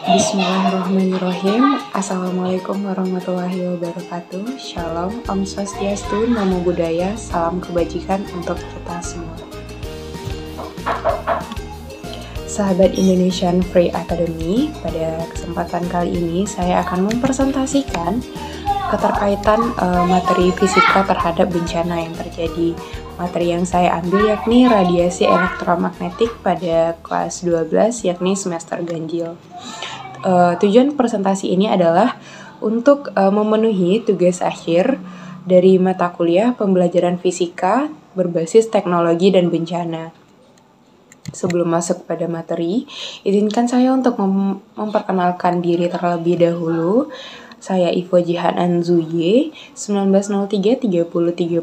Bismillahirrahmanirrahim. Assalamualaikum warahmatullahi wabarakatuh. Shalom, Om Swastiastu, Namo Buddhaya, salam kebajikan untuk kita semua. Sahabat Indonesian Free Academy, pada kesempatan kali ini saya akan mempresentasikan keterkaitan materi fisika terhadap bencana yang terjadi. Materi yang saya ambil yakni radiasi elektromagnetik pada kelas 12 yakni semester ganjil. Tujuan presentasi ini adalah untuk memenuhi tugas akhir dari mata kuliah pembelajaran fisika berbasis teknologi dan bencana. Sebelum masuk pada materi, izinkan saya untuk memperkenalkan diri terlebih dahulu. Saya Ivo Jihan Anzuye, 1903-3030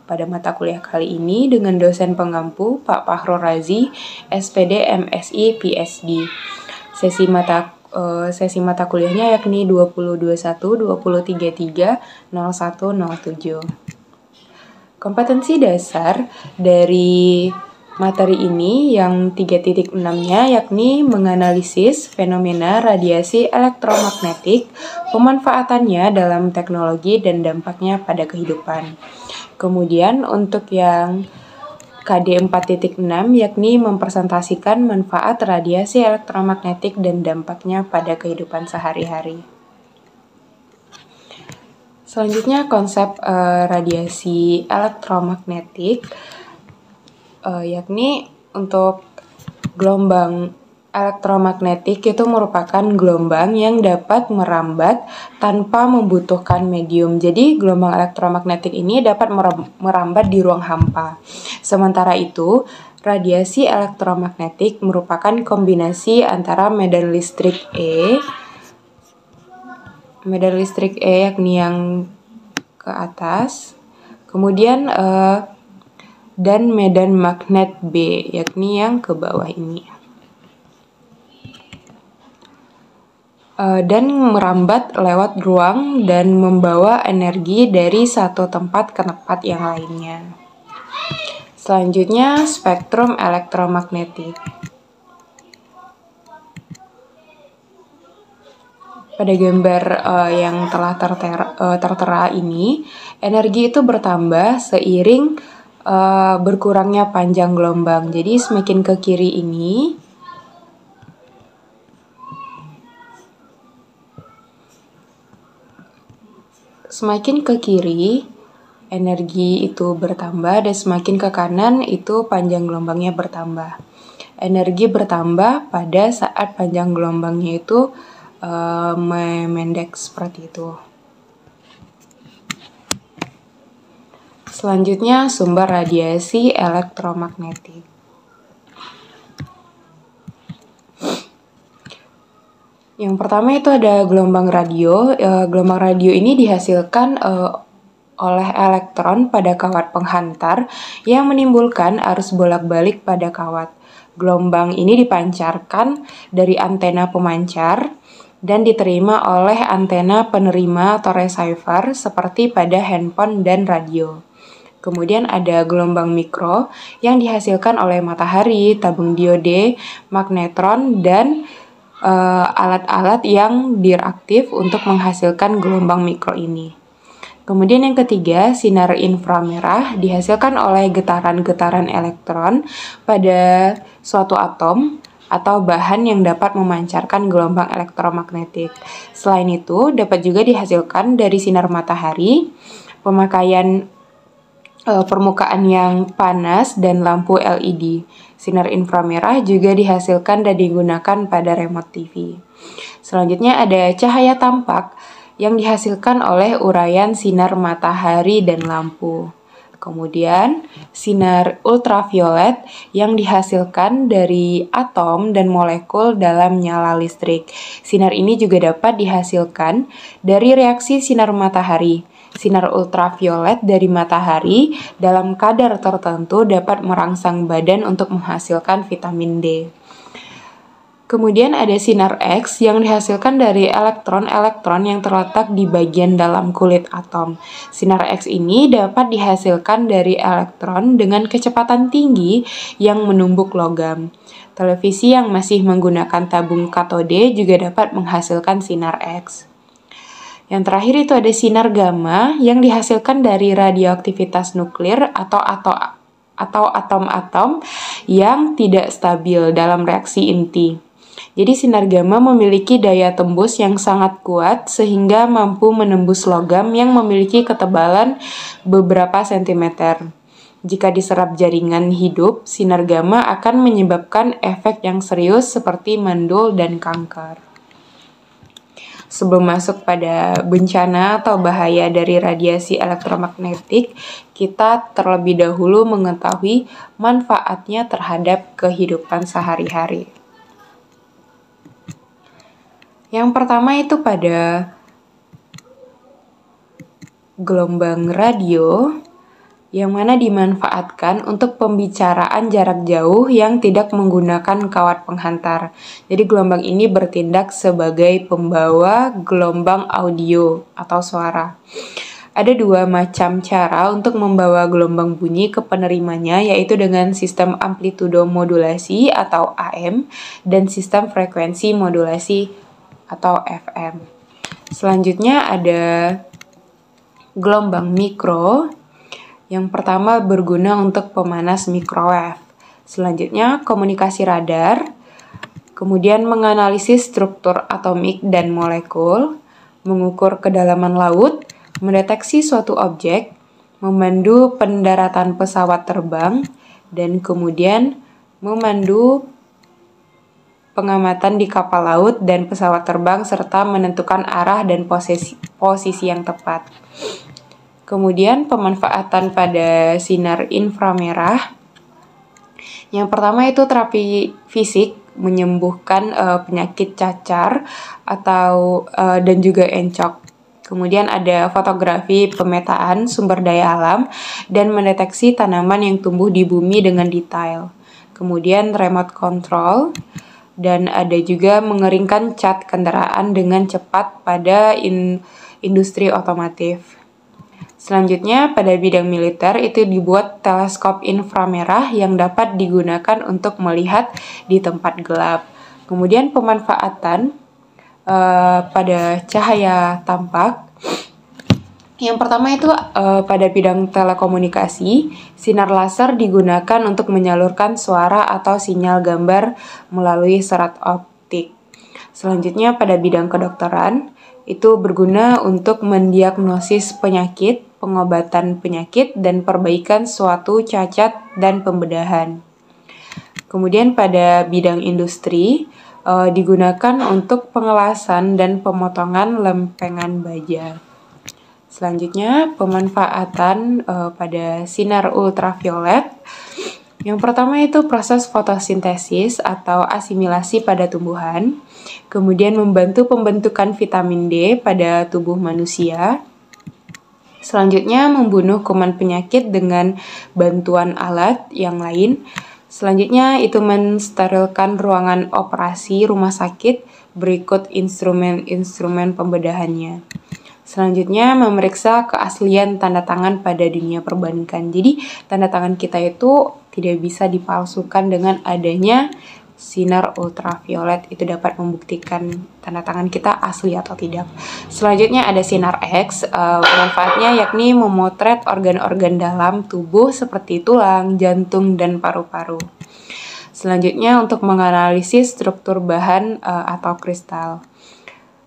pada mata kuliah kali ini dengan dosen pengampu Pak Fahro Razi, SPD MSI PhD. Sesi mata kuliahnya yakni 2021, 2033, 0107. Kompetensi dasar dari materi ini yang 3.6-nya yakni menganalisis fenomena radiasi elektromagnetik, pemanfaatannya dalam teknologi dan dampaknya pada kehidupan. Kemudian untuk yang KD 4.6 yakni mempresentasikan manfaat radiasi elektromagnetik dan dampaknya pada kehidupan sehari-hari. Selanjutnya konsep radiasi elektromagnetik yakni untuk gelombang elektromagnetik itu merupakan gelombang yang dapat merambat tanpa membutuhkan medium. Jadi gelombang elektromagnetik ini dapat merambat di ruang hampa. Sementara itu, radiasi elektromagnetik merupakan kombinasi antara medan listrik E yakni yang ke atas, kemudian dan medan magnet B yakni yang ke bawah ini. Dan merambat lewat ruang dan membawa energi dari satu tempat ke tempat yang lainnya. Selanjutnya, spektrum elektromagnetik. Pada gambar yang telah tertera ini, energi itu bertambah seiring berkurangnya panjang gelombang. Jadi semakin ke kiri ini, energi itu bertambah, dan semakin ke kanan itu panjang gelombangnya bertambah. Energi bertambah pada saat panjang gelombangnya itu memendek seperti itu. Selanjutnya sumber radiasi elektromagnetik. Yang pertama itu ada gelombang radio. Gelombang radio ini dihasilkan oleh elektron pada kawat penghantar yang menimbulkan arus bolak-balik pada kawat. Gelombang ini dipancarkan dari antena pemancar dan diterima oleh antena penerima atau receiver seperti pada handphone dan radio. Kemudian ada gelombang mikro yang dihasilkan oleh matahari, tabung diode, magnetron, dan alat-alat yang direaktif untuk menghasilkan gelombang mikro ini. Kemudian yang ketiga, sinar inframerah dihasilkan oleh getaran-getaran elektron pada suatu atom atau bahan yang dapat memancarkan gelombang elektromagnetik. Selain itu, dapat juga dihasilkan dari sinar matahari, pemakaian permukaan yang panas, dan lampu LED. Sinar inframerah juga dihasilkan dan digunakan pada remote TV. Selanjutnya ada cahaya tampak yang dihasilkan oleh uraian sinar matahari dan lampu. Kemudian sinar ultraviolet yang dihasilkan dari atom dan molekul dalam nyala listrik. Sinar ini juga dapat dihasilkan dari reaksi sinar matahari. Sinar ultraviolet dari matahari dalam kadar tertentu dapat merangsang badan untuk menghasilkan vitamin D. Kemudian ada sinar X yang dihasilkan dari elektron-elektron yang terletak di bagian dalam kulit atom. Sinar X ini dapat dihasilkan dari elektron dengan kecepatan tinggi yang menumbuk logam. Televisi yang masih menggunakan tabung katode juga dapat menghasilkan sinar X. Yang terakhir itu ada sinar gamma yang dihasilkan dari radioaktivitas nuklir atau atom-atom yang tidak stabil dalam reaksi inti. Jadi sinar gamma memiliki daya tembus yang sangat kuat sehingga mampu menembus logam yang memiliki ketebalan beberapa sentimeter. Jika diserap jaringan hidup, sinar gamma akan menyebabkan efek yang serius seperti mandul dan kanker. Sebelum masuk pada bencana atau bahaya dari radiasi elektromagnetik, kita terlebih dahulu mengetahui manfaatnya terhadap kehidupan sehari-hari. Yang pertama itu pada gelombang radio, yang mana dimanfaatkan untuk pembicaraan jarak jauh yang tidak menggunakan kawat penghantar. Jadi gelombang ini bertindak sebagai pembawa gelombang audio atau suara. Ada dua macam cara untuk membawa gelombang bunyi ke penerimanya, yaitu dengan sistem amplitudo modulasi atau AM dan sistem frekuensi modulasi atau FM. Selanjutnya ada gelombang mikro. Yang pertama berguna untuk pemanas microwave. Selanjutnya komunikasi radar, kemudian menganalisis struktur atomik dan molekul, mengukur kedalaman laut, mendeteksi suatu objek, memandu pendaratan pesawat terbang, dan kemudian memandu pengamatan di kapal laut dan pesawat terbang serta menentukan arah dan posisi yang tepat. Kemudian pemanfaatan pada sinar inframerah. Yang pertama itu terapi fisik, menyembuhkan penyakit cacar atau dan juga encok. Kemudian ada fotografi pemetaan sumber daya alam dan mendeteksi tanaman yang tumbuh di bumi dengan detail. Kemudian remote control dan ada juga mengeringkan cat kendaraan dengan cepat pada industri otomotif. Selanjutnya, pada bidang militer itu dibuat teleskop inframerah yang dapat digunakan untuk melihat di tempat gelap. Kemudian pemanfaatan pada cahaya tampak. Yang pertama itu pada bidang telekomunikasi, sinar laser digunakan untuk menyalurkan suara atau sinyal gambar melalui serat optik. Selanjutnya pada bidang kedokteran, itu berguna untuk mendiagnosis penyakit, pengobatan penyakit, dan perbaikan suatu cacat dan pembedahan. Kemudian pada bidang industri, digunakan untuk pengelasan dan pemotongan lempengan baja. Selanjutnya, pemanfaatan pada sinar ultraviolet. Yang pertama itu proses fotosintesis atau asimilasi pada tumbuhan, kemudian membantu pembentukan vitamin D pada tubuh manusia. Selanjutnya membunuh kuman penyakit dengan bantuan alat yang lain. Selanjutnya itu mensterilkan ruangan operasi rumah sakit berikut instrumen-instrumen pembedahannya. Selanjutnya memeriksa keaslian tanda tangan pada dunia perbankan. Jadi tanda tangan kita itu tidak bisa dipalsukan dengan adanya sinar ultraviolet. Itu dapat membuktikan tanda tangan kita asli atau tidak. Selanjutnya ada sinar X. Manfaatnya yakni memotret organ-organ dalam tubuh seperti tulang, jantung, dan paru-paru. Selanjutnya untuk menganalisis struktur bahan atau kristal.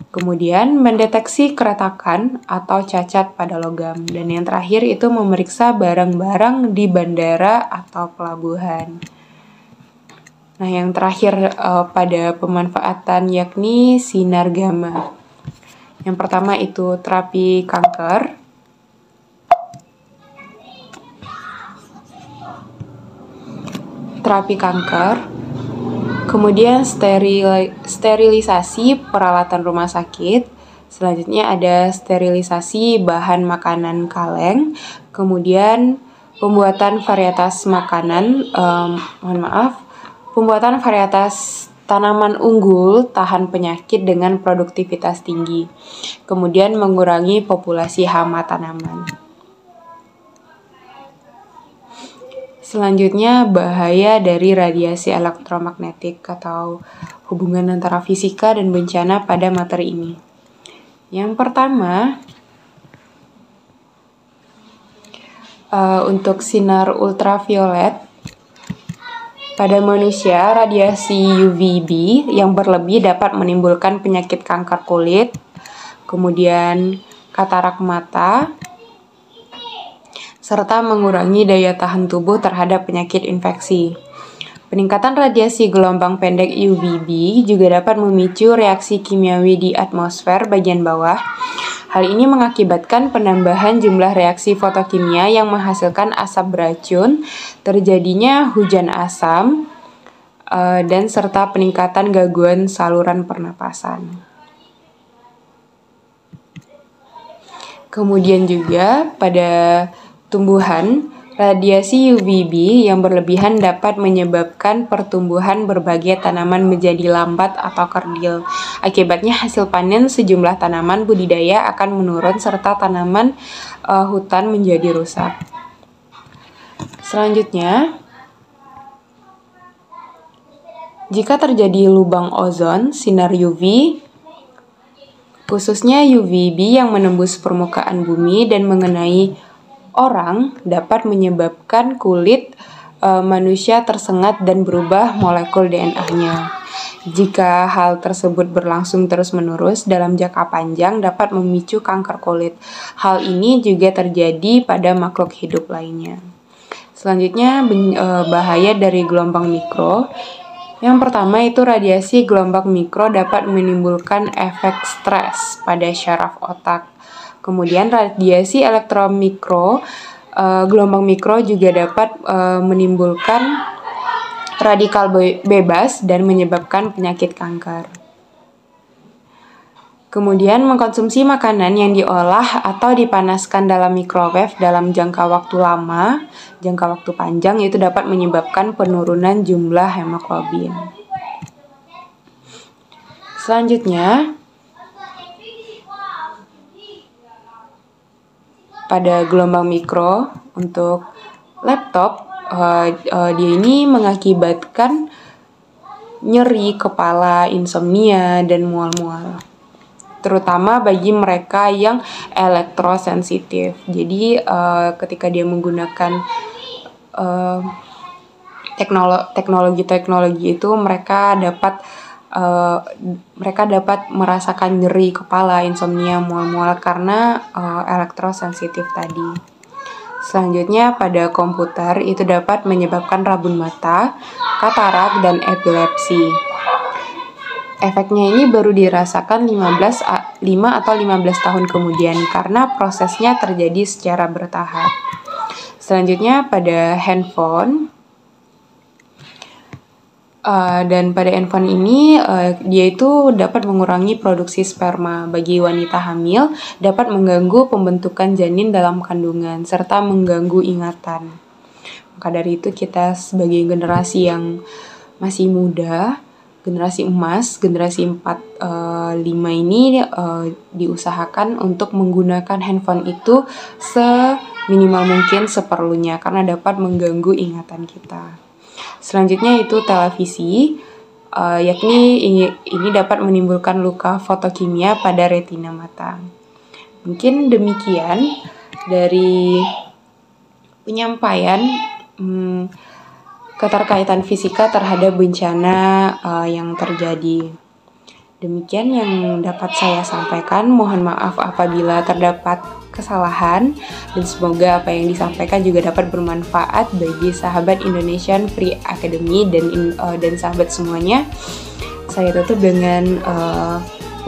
Kemudian mendeteksi keretakan atau cacat pada logam. Dan yang terakhir itu memeriksa barang-barang di bandara atau pelabuhan. Nah, yang terakhir pada pemanfaatan yakni sinar gamma. Yang pertama itu terapi kanker. Kemudian sterilisasi peralatan rumah sakit. Selanjutnya ada sterilisasi bahan makanan kaleng. Kemudian pembuatan varietas makanan, pembuatan varietas tanaman unggul tahan penyakit dengan produktivitas tinggi. Kemudian mengurangi populasi hama tanaman. Selanjutnya, bahaya dari radiasi elektromagnetik atau hubungan antara fisika dan bencana pada materi ini. Yang pertama, untuk sinar ultraviolet. Pada manusia, radiasi UVB yang berlebih dapat menimbulkan penyakit kanker kulit, kemudian katarak mata, serta mengurangi daya tahan tubuh terhadap penyakit infeksi. Peningkatan radiasi gelombang pendek UVB juga dapat memicu reaksi kimiawi di atmosfer bagian bawah. Hal ini mengakibatkan penambahan jumlah reaksi fotokimia yang menghasilkan asap beracun, terjadinya hujan asam, dan serta peningkatan gangguan saluran pernapasan. Kemudian juga pada tumbuhan, radiasi UVB yang berlebihan dapat menyebabkan pertumbuhan berbagai tanaman menjadi lambat atau kerdil. Akibatnya hasil panen sejumlah tanaman budidaya akan menurun serta tanaman hutan menjadi rusak. Selanjutnya, jika terjadi lubang ozon, sinar UV, khususnya UVB yang menembus permukaan bumi dan mengenai orang dapat menyebabkan kulit manusia tersengat dan berubah molekul DNA-nya. Jika hal tersebut berlangsung terus-menerus dalam jangka panjang dapat memicu kanker kulit. Hal ini juga terjadi pada makhluk hidup lainnya. Selanjutnya, bahaya dari gelombang mikro. Yang pertama itu radiasi gelombang mikro dapat menimbulkan efek stres pada syaraf otak. Kemudian radiasi elektromikro, gelombang mikro juga dapat menimbulkan radikal bebas dan menyebabkan penyakit kanker. Kemudian mengkonsumsi makanan yang diolah atau dipanaskan dalam microwave dalam jangka waktu lama, jangka waktu panjang itu dapat menyebabkan penurunan jumlah hemoglobin. Selanjutnya, pada gelombang mikro untuk laptop, dia ini mengakibatkan nyeri kepala, insomnia, dan mual-mual. Terutama bagi mereka yang elektrosensitif. Jadi ketika dia menggunakan teknologi itu mereka dapat merasakan nyeri kepala, insomnia, mual-mual karena elektrosensitif tadi. Selanjutnya pada komputer itu dapat menyebabkan rabun mata, katarak, dan epilepsi. Efeknya ini baru dirasakan 5 atau 15 tahun kemudian karena prosesnya terjadi secara bertahap. Selanjutnya pada handphone. Dan pada handphone ini dia itu dapat mengurangi produksi sperma bagi wanita hamil, dapat mengganggu pembentukan janin dalam kandungan serta mengganggu ingatan. Maka dari itu kita sebagai generasi yang masih muda, generasi emas, generasi 4-5 ini diusahakan untuk menggunakan handphone itu seminimal mungkin seperlunya karena dapat mengganggu ingatan kita. Selanjutnya itu televisi, yakni ini dapat menimbulkan luka fotokimia pada retina mata. Mungkin demikian dari penyampaian keterkaitan fisika terhadap bencana yang terjadi. Demikian yang dapat saya sampaikan. Mohon maaf apabila terdapat kesalahan dan semoga apa yang disampaikan juga dapat bermanfaat bagi sahabat Indonesian Free Academy dan sahabat semuanya. Saya tutup dengan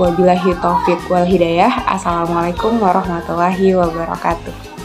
wabillahi taufiq wal hidayah. Assalamualaikum warahmatullahi wabarakatuh.